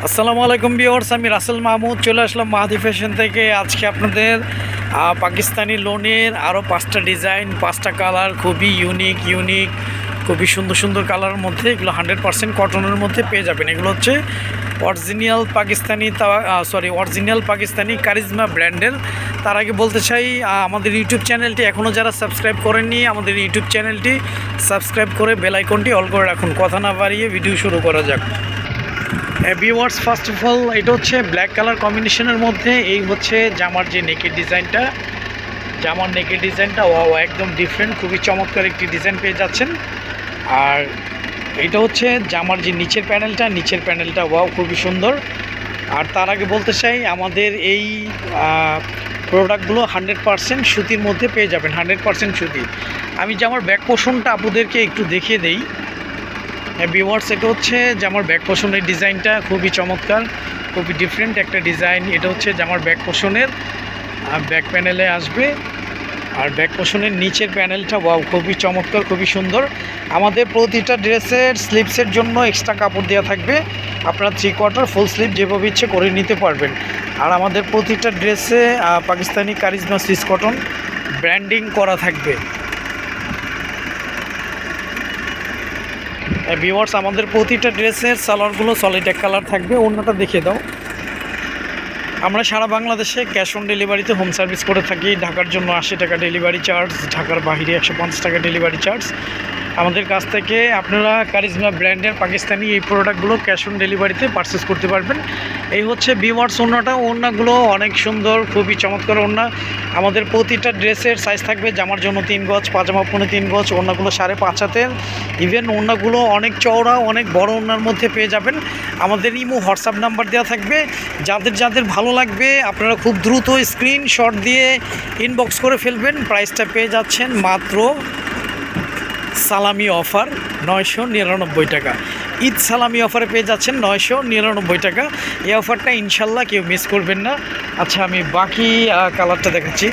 আসসালামু আলাইকুম ভিউয়ার্স, আমি রাসেল মাহমুদ চলে আসলাম মাহাদি ফ্যাশন থেকে। আজকে আপনাদের পাকিস্তানি লোনের আরও 5টা ডিজাইন, 5টা কালার, খুবই ইউনিক খুবই সুন্দর সুন্দর কালারের মধ্যে। এগুলো 100% কটনের মধ্যে পেয়ে যাবেন। এগুলো হচ্ছে অরিজিনাল পাকিস্তানি কারিজমা ব্র্যান্ডের। তার আগে বলতে চাই, আমাদের ইউটিউব চ্যানেলটি এখনও যারা সাবস্ক্রাইব করেননি, আমাদের ইউটিউব চ্যানেলটি সাবস্ক্রাইব করে বেল আইকনটি অল করে রাখুন। কথা না বাড়িয়ে ভিডিও শুরু করা যাক। ভিউয়ার্স, ফার্স্ট অফ অল এটা হচ্ছে ব্ল্যাক কালার কম্বিনেশনের মধ্যে। এই হচ্ছে জামার যে নেকের ডিজাইনটা, ওয়াও একদম ডিফারেন্ট, খুবই চমৎকার একটি ডিজাইন পেয়ে যাচ্ছেন। আর এটা হচ্ছে জামার যে নিচের প্যানেলটা ওয়াও খুবই সুন্দর। আর তার আগে বলতে চাই, আমাদের এই প্রোডাক্টগুলো 100% সুতির মধ্যে পেয়ে যাবেন, 100% সুতি। আমি জামার ব্যাক পোর্শনটা আপনাদেরকে একটু দেখিয়ে দেই। ভিউয়ার্স, এটা হচ্ছে জামার ব্যাক পোর্শনের ডিজাইনটা খুবই চমৎকার, খুবই ডিফারেন্ট একটা ডিজাইন। এটা হচ্ছে জামার ব্যাক পোর্শনের ব্যাক প্যানেলে আসবে। আর ব্যাক পোর্শনের নিচের প্যানেলটা ওয়াও খুবই চমৎকার, খুবই সুন্দর। আমাদের প্রতিটা ড্রেসের স্লিপসের জন্য এক্সট্রা কাপড় দেওয়া থাকবে। আপনারা 3/4 ফুল স্লিপ যেভাবে ইচ্ছে করে নিতে পারবেন। আর আমাদের প্রতিটা ড্রেসে Pakistani charisma Swiss cotton branding করা থাকবে। ভিউয়ার্স, আমাদের প্রতিটা ড্রেসের সালোয়ারগুলো সলিড এক কালার থাকবে। ওড়নাটা দেখিয়ে দাও। আমরা সারা বাংলাদেশে ক্যাশ অন ডেলিভারিতে হোম সার্ভিস করে থাকি। ঢাকার জন্য 80 টাকা ডেলিভারি চার্জ, ঢাকার বাইরে 150 টাকা ডেলিভারি চার্জ। আমাদের কাছ থেকে আপনারা কারিজমা ব্র্যান্ডের পাকিস্তানি এই প্রোডাক্টগুলো ক্যাশ অন ডেলিভারিতে পারচেস করতে পারবেন। এই হচ্ছে ভিউয়ার্স ওড়নাগুলো অনেক সুন্দর, খুবই চমৎকার ওড়না। আমাদের প্রতিটা ড্রেসের সাইজ থাকবে জামার জন্য 3 গজ, পাজামা 3 গজ, ওড়নাগুলো 5.5 হাতের। ইভেন ওড়নাগুলো অনেক চওড়া, অনেক বড় ওড়নার মধ্যে পেয়ে যাবেন। আমাদের ইমো হোয়াটসঅ্যাপ নাম্বার দেওয়া থাকবে। যাদের ভালো লাগবে আপনারা খুব দ্রুত স্ক্রিনশট দিয়ে ইনবক্স করে ফেলবেন। প্রাইসটা পেয়ে যাচ্ছেন মাত্র সালামি অফার 999 টাকা। ঈদ সালামি অফারে পেয়ে যাচ্ছেন 999 টাকা। এই অফারটা ইনশাল্লাহ কেউ মিস করবেন না। আচ্ছা, আমি বাকি কালারটা দেখাচ্ছি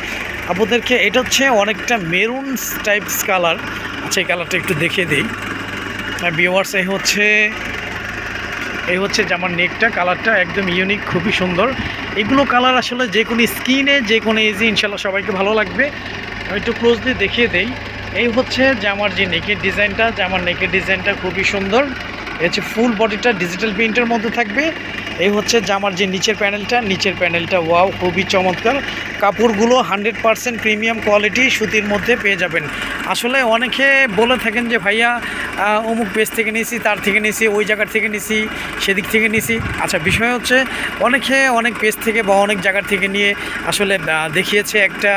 আপনাদেরকে। এটা হচ্ছে অনেকটা মেরুন টাইপস কালার। আচ্ছা, এই কালারটা একটু দেখিয়ে দিই। ভিউয়ার্স, এই হচ্ছে জামার নেকটা, কালারটা একদম ইউনিক, খুবই সুন্দর। এগুলো কালার আসলে যে কোনো স্কিনে, যে কোনো এজে ইনশাল্লাহ সবাইকে ভালো লাগবে। আমি একটু ক্লোজলি দেখিয়ে দেই। এই হচ্ছে জামার যে নেকের ডিজাইনটা, খুবই সুন্দর। এই হচ্ছে ফুল বডিটা ডিজিটাল প্রিন্টের মধ্যে থাকবে। এই হচ্ছে জামার যে নিচের প্যানেলটা ওয়াও খুবই চমৎকার। কাপড়গুলো 100% প্রিমিয়াম কোয়ালিটি সুতির মধ্যে পেয়ে যাবেন। আসলে অনেকে বলে থাকেন যে ভাইয়া অমুক পেজ থেকে নিয়েছি, তার থেকে নিয়েছি, ওই জায়গার থেকে নিয়েছি, সেদিক থেকে নিয়েছি। আচ্ছা, বিষয় হচ্ছে অনেকে অনেক পেজ থেকে বা অনেক জায়গার থেকে নিয়ে আসলে দেখিয়েছে একটা,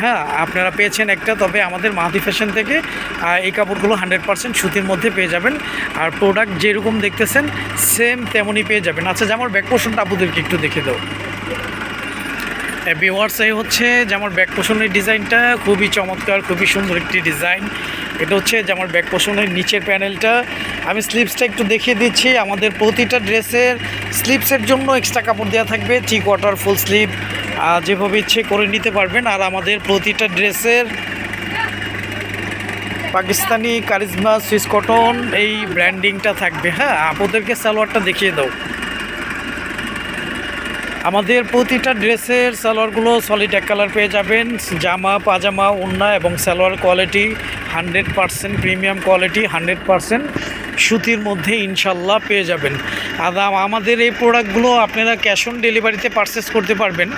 হ্যাঁ আপনারা পেয়েছেন একটা। তবে আমাদের মাহাদি ফ্যাশন থেকে এই কাপড়গুলো 100% সুতির মধ্যে পেয়ে যাবেন। আর প্রোডাক্ট যেরকম দেখতেছেন সেম তেমনই পেয়ে যাবেন। আচ্ছা, জামার ব্যাক পোর্শনটা আপনাদেরকে একটু দেখে দাও। ভিউয়ার্স, এই হচ্ছে জামার ব্যাক পোর্শনের ডিজাইনটা, খুবই চমৎকার, খুবই সুন্দর একটি ডিজাইন। এটা হচ্ছে জামার ব্যাক পোর্শনের নিচের প্যানেলটা। আমি স্লিপসটা একটু দেখিয়ে দিচ্ছি। আমাদের প্রতিটা ড্রেসের স্লিপসের জন্য এক্সট্রা কাপড় দেওয়া থাকবে। 3/4 ফুল স্লিপ যেভাবে ইচ্ছে করে নিতে পারবেন। আর আমাদের প্রতিটা ড্রেসের পাকিস্তানি কারিজমা সুইস কটন এই ব্র্যান্ডিংটা থাকবে। হ্যাঁ, আপনাদেরকে সালোয়ারটা দেখিয়ে দাও। আমাদের প্রতিটা ড্রেসের সালোয়ারগুলো সলিড এক কালার পেয়ে যাবেন। জামা, পাজামা, ওড়না এবং সালোয়ার কোয়ালিটি 100% প্রিমিয়াম কোয়ালিটি, 100% সুতির মধ্যে ইনশাল্লাহ পেয়ে যাবেন। আর আমাদের এই প্রোডাক্টগুলো আপনারা ক্যাশ অন ডেলিভারিতে পারচেস করতে পারবেন।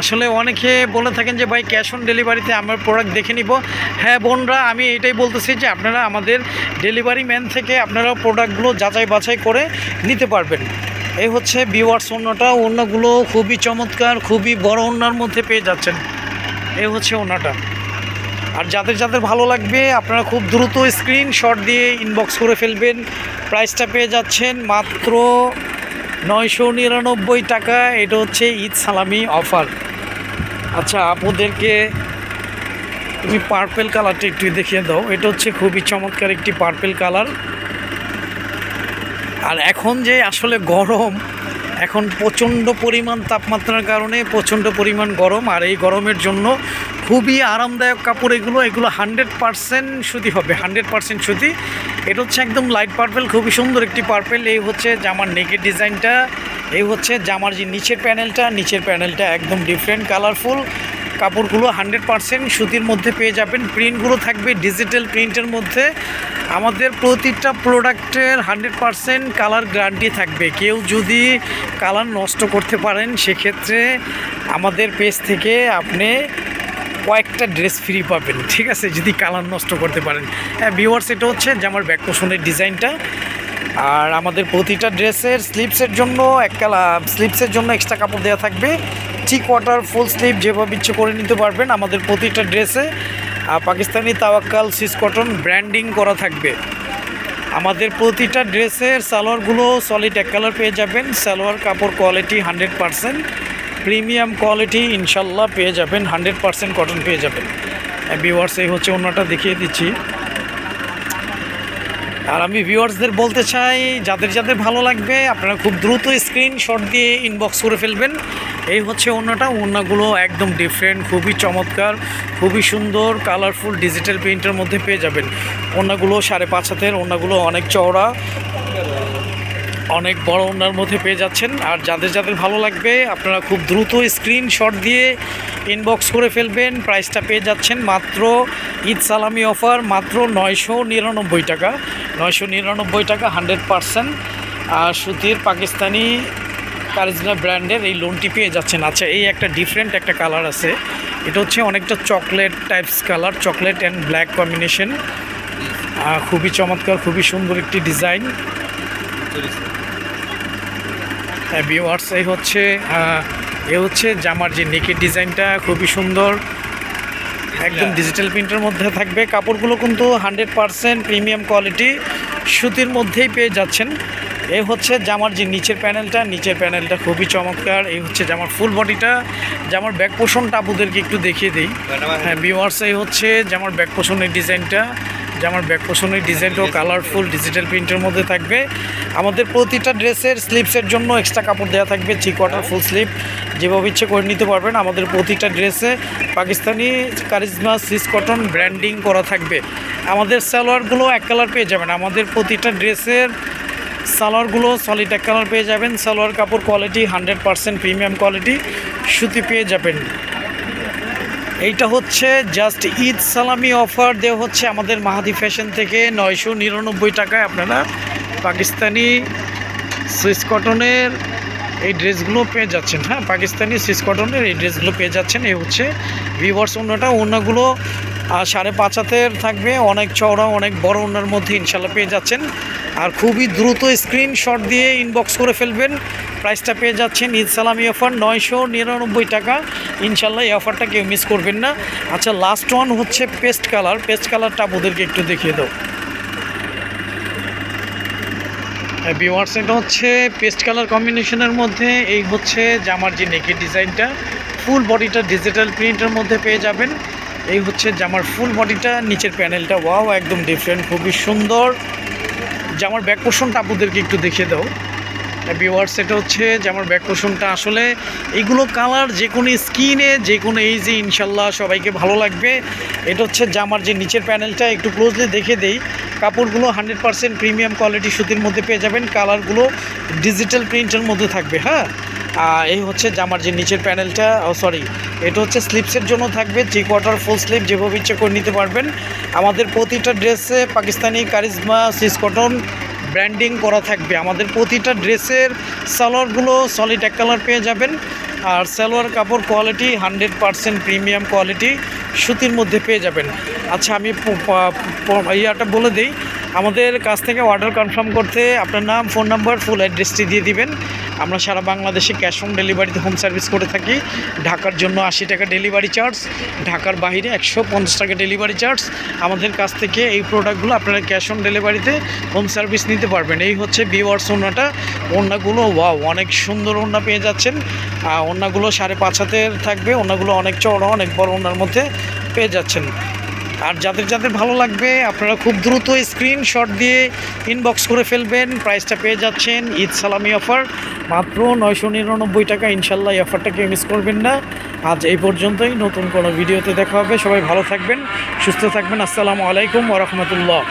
আসলে অনেকে বলে থাকেন যে ভাই ক্যাশ অন ডেলিভারিতে আমার প্রোডাক্ট দেখে নিব। হ্যাঁ বোনরা, আমি এটাই বলতেছি যে আপনারা আমাদের ডেলিভারি ম্যান থেকে আপনারা প্রোডাক্টগুলো যাচাই বাছাই করে নিতে পারবেন। এই হচ্ছে ভিউয়ার্স ওড়নাগুলো খুবই চমৎকার, খুবই বড় ওড়নার মধ্যে পেয়ে যাচ্ছেন। এই হচ্ছে ওড়নাটা। আর যাদের ভালো লাগবে আপনারা খুব দ্রুত স্ক্রিনশট দিয়ে ইনবক্স করে ফেলবেন। প্রাইসটা পেয়ে যাচ্ছেন মাত্র 999 টাকা। এটা হচ্ছে ঈদ সালামি অফার। আচ্ছা, আপনাদেরকে তুমি পার্পেল কালারটা একটু দেখিয়ে দাও। এটা হচ্ছে খুবই চমৎকার একটি পার্পেল কালার। আর এখন যে আসলে গরম, এখন প্রচণ্ড পরিমাণ তাপমাত্রার কারণে প্রচণ্ড পরিমাণ গরম। আর এই গরমের জন্য খুবই আরামদায়ক কাপড় এগুলো 100% সুতি হবে, 100% সুতি। এটা হচ্ছে একদম লাইট পার্পেল, খুবই সুন্দর একটি পার্পেল। এই হচ্ছে জামার নেকের ডিজাইনটা, এই হচ্ছে জামার যে নিচের প্যানেলটা একদম ডিফারেন্ট কালারফুল। কাপড়গুলো 100% সুতির মধ্যে পেয়ে যাবেন। প্রিন্টগুলো থাকবে ডিজিটাল প্রিন্টের মধ্যে। আমাদের প্রতিটা প্রোডাক্টের 100% কালার গ্যারান্টি থাকবে। কেউ যদি কালার নষ্ট করতে পারেন সেক্ষেত্রে আমাদের পেজ থেকে আপনি কয়েকটা ড্রেস ফ্রি পাবেন, ঠিক আছে, যদি কালার নষ্ট করতে পারেন। হ্যাঁ ভিউয়ার্স, এটা হচ্ছে জামার ব্যাক পোর্শনের ডিজাইনটা। আর আমাদের প্রতিটা ড্রেসের স্লিপসের জন্য এক্সট্রা কাপড় দেওয়া থাকবে। 3/4 ফুল স্লিভ যেভাবে ইচ্ছে করে নিতে পারবেন। আমাদের প্রতিটা ড্রেসে পাকিস্তানি তাওয়াক্কাল সিস কটন ব্র্যান্ডিং করা থাকবে। আমাদের প্রতিটা ড্রেসের সালোয়ারগুলো সলিড এক কালার পেয়ে যাবেন। সালোয়ার কাপড় কোয়ালিটি 100% প্রিমিয়াম কোয়ালিটি ইনশাল্লাহ পেয়ে যাবেন। 100% কটন পেয়ে যাবেন। ভিউয়ার্স, এই হচ্ছে অন্যটা দেখিয়ে দিচ্ছি। আর আমি ভিউয়ার্সদের বলতে চাই, যাদের ভালো লাগবে আপনারা খুব দ্রুত স্ক্রিনশট দিয়ে ইনবক্স করে ফেলবেন। এই হচ্ছে ওড়নাগুলো একদম ডিফারেন্ট, খুবই চমৎকার, খুবই সুন্দর, কালারফুল ডিজিটাল প্রিন্টের মধ্যে পেয়ে যাবেন। ওড়নাগুলো 5.5 হাতের, ওড়নাগুলো অনেক চওড়া, অনেক বড় ওড়নার মধ্যে পেয়ে যাচ্ছেন। আর যাদের ভালো লাগবে আপনারা খুব দ্রুত স্ক্রিনশট দিয়ে ইনবক্স করে ফেলবেন। প্রাইসটা পেয়ে যাচ্ছেন মাত্র ঈদ সালামি অফার, মাত্র 999 টাকা। 999 টাকা 100% আর সুতির পাকিস্তানি কারিজমা ব্র্যান্ডের এই লোনটি পেয়ে যাচ্ছেন। আচ্ছা, এই একটা ডিফারেন্ট একটা কালার আছে, এটা হচ্ছে অনেকটা chocolate types colour, chocolate and black combination. খুবই চমৎকার, খুবই সুন্দর একটি ডিজাইন। ভিউয়ার্স, এই হচ্ছে জামার যে নেকের ডিজাইনটা, খুবই সুন্দর, একদম ডিজিটাল প্রিন্টের মধ্যে থাকবে। কাপড়গুলো কিন্তু 100% প্রিমিয়াম কোয়ালিটি সুতির মধ্যেই পেয়ে যাচ্ছেন। এই হচ্ছে জামার যে নিচের প্যানেলটা খুবই চমৎকার। এই হচ্ছে জামার ফুল বডিটা। জামার ব্যাক পোর্শনটা আপনাদেরকে একটু দেখিয়ে দিই। হ্যাঁ ভিউয়ার্স, এই হচ্ছে জামার ব্যাক পোর্শনের ডিজাইনটা। জামার ব্যাক পোর্শনের ডিজাইনটাও কালারফুল ডিজিটাল প্রিন্টের মধ্যে থাকবে। আমাদের প্রতিটা ড্রেসের স্লিপসের জন্য এক্সট্রা কাপড় দেওয়া থাকবে। 3/4 ফুল স্লিভ যেভাবে ইচ্ছে করে নিতে পারবেন। আমাদের প্রতিটা ড্রেসে পাকিস্তানি কারিজমা সিস কটন ব্র্যান্ডিং করা থাকবে। আমাদের সালোয়ারগুলো এক কালার পেয়ে যাবেন। আমাদের প্রতিটা ড্রেসের সালোয়ারগুলো সলিড এক কালার পেয়ে যাবেন। সালোয়ার কাপড় কোয়ালিটি 100% প্রিমিয়াম কোয়ালিটি সুতি পেয়ে যাবেন। এইটা হচ্ছে জাস্ট ঈদ সালামি অফার দেওয়া হচ্ছে আমাদের মাহাদি ফ্যাশন থেকে। 999 টাকায় আপনারা পাকিস্তানি সুইস কটনের এই ড্রেসগুলো পেয়ে যাচ্ছেন। হ্যাঁ, পাকিস্তানি সুইস কটনের এই ড্রেসগুলো পেয়ে যাচ্ছেন। এই হচ্ছে ভিউয়ার্স ওড়নাগুলো 5.5 হাতের থাকবে, অনেক চওড়া, অনেক বড় ওড়নার মধ্যে ইনশাল্লাহ পেয়ে যাচ্ছেন। আর খুবই দ্রুত স্ক্রিনশট দিয়ে ইনবক্স করে ফেলবেন। প্রাইসটা পেয়ে যাচ্ছেন ঈদ সালামি অফার 999 টাকা। ইনশাল্লাহ এই অফারটা কেউ মিস করবেন না। আচ্ছা, লাস্ট ওয়ান হচ্ছে পেস্ট কালারটা আপনাদেরকে একটু দেখিয়ে দাও। ভিউয়ার্স, এটা হচ্ছে পেস্ট কালার কম্বিনেশনের মধ্যে। এই হচ্ছে জামার যে নেকের ডিজাইনটা, ফুল বডিটা ডিজিটাল প্রিন্টের মধ্যে পেয়ে যাবেন। এই হচ্ছে জামার ফুল বডিটা, নিচের প্যানেলটা ওয়াও একদম ডিফারেন্ট, খুবই সুন্দর। জামার ব্যাক পোর্শনটা আপনাদেরকে একটু দেখিয়ে দাও। ভিউয়ার্স, এটা হচ্ছে জামার ব্যাক পোর্শনটা। আসলে এইগুলো কালার যে কোনো স্কিনে, যে কোনো এইজে ইনশাল্লাহ সবাইকে ভালো লাগবে। এটা হচ্ছে জামার যে নিচের প্যানেলটা, একটু ক্লোজলি দেখে দেই। কাপড়গুলো 100% প্রিমিয়াম কোয়ালিটি সুতির মধ্যে পেয়ে যাবেন। কালারগুলো ডিজিটাল প্রিন্টের মধ্যে থাকবে। হ্যাঁ, এই হচ্ছে জামার যে নিচের প্যানেলটা, এটা হচ্ছে স্লিপসের জন্য থাকবে। 3/4 ফুল স্লিভ যেভাবে ইচ্ছে করে নিতে পারবেন। আমাদের প্রতিটা ড্রেসে পাকিস্তানি কারিজমা সিস কটন ব্র্যান্ডিং করা থাকবে। আমাদের প্রতিটা ড্রেসের সালোয়ারগুলো সলিড এক কালার পেয়ে যাবেন। আর সালোয়ার কাপড় কোয়ালিটি 100% প্রিমিয়াম কোয়ালিটি সুতির মধ্যে পেয়ে যাবেন। আচ্ছা, আমি ইয়াটা বলে দিই, আমাদের কাছ থেকে অর্ডার কনফার্ম করতে আপনার নাম, ফোন নাম্বার, ফুল অ্যাড্রেসটি দিয়ে দিবেন। আমরা সারা বাংলাদেশে ক্যাশ অন ডেলিভারিতে হোম সার্ভিস করে থাকি। ঢাকার জন্য 80 টাকা ডেলিভারি চার্জ, ঢাকার বাইরে 150 টাকা ডেলিভারি চার্জ। আমাদের কাছ থেকে এই প্রোডাক্টগুলো আপনারা ক্যাশ অন ডেলিভারিতে হোম সার্ভিস নিতে পারবেন। এই হচ্ছে ভিউয়ার্স ওড়নাগুলো ওয়াও অনেক সুন্দর ওড়না পেয়ে যাচ্ছেন। ওড়নাগুলো 5.5 হাতের থাকবে। ওড়নাগুলো অনেক চওড়া, অনেক বড় ওড়নার মধ্যে পেয়ে যাচ্ছেন। আর যাদের ভালো লাগবে আপনারা খুব দ্রুত স্ক্রিনশট দিয়ে ইনবক্স করে ফেলবেন। প্রাইসটা পেয়ে যাচ্ছেন ঈদ সালামি অফার মাত্র 999 টাকা। ইনশাল্লাহ এই অফারটাকে মিস করবেন না। আজ এই পর্যন্তই, নতুন কোনো ভিডিওতে দেখা হবে। সবাই ভালো থাকবেন, সুস্থ থাকবেন। আসসালামু আলাইকুম ওয়া রাহমাতুল্লাহ।